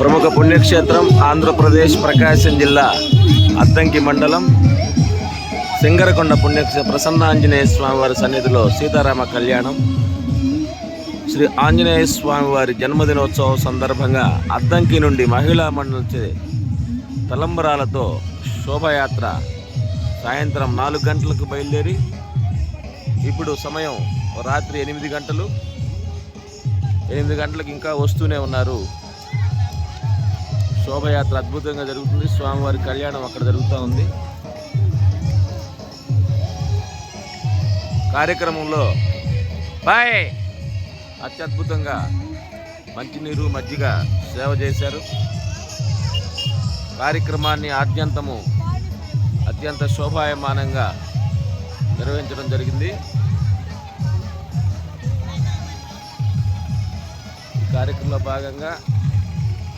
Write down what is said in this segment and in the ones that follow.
ప్రముఖ పుణ్యక్షేత్రం ఆంధ్రప్రదేశ్ ప్రకాశం జిల్లా అద్దంకి మండలం సింగరకొండ పుణ్యక్షేత్ర ప్రసన్నాంజనేయ స్వామి వారి సన్నిధిలో సీతారామ కళ్యాణం. శ్రీ ఆంజనేయ స్వామి వారి జన్మదినోత్సవం సందర్భంగా అద్దంకి నుండి మహిళా మండలి తలంబరాలతో శోభయాత్ర సాయంత్రం 4 గంటలకు బయలుదేరి ఇప్పుడు సమయం రాత్రి 8 గంటలు. 8 గంటలకు ఇంకా వస్తూనే ఉన్నారు. శోభయాత్ర అద్భుతంగా జరుగుతుంది. స్వామివారి కళ్యాణం అక్కడ జరుగుతూ ఉంది. కార్యక్రమంలో అత్యద్భుతంగా మంచినీరు మజ్జిగ సేవ చేశారు. కార్యక్రమాన్ని ఆద్యంతము అత్యంత శోభాయమానంగా నిర్వహించడం జరిగింది. ఈ కార్యక్రమంలో భాగంగా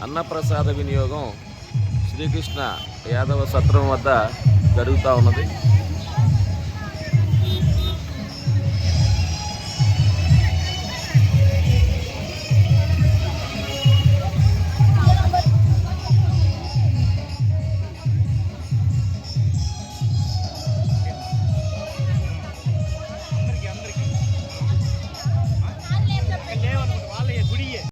అన్నప్రసాద వినియోగం శ్రీకృష్ణ యాదవ సత్రం వద్ద జరుగుతూ ఉన్నది.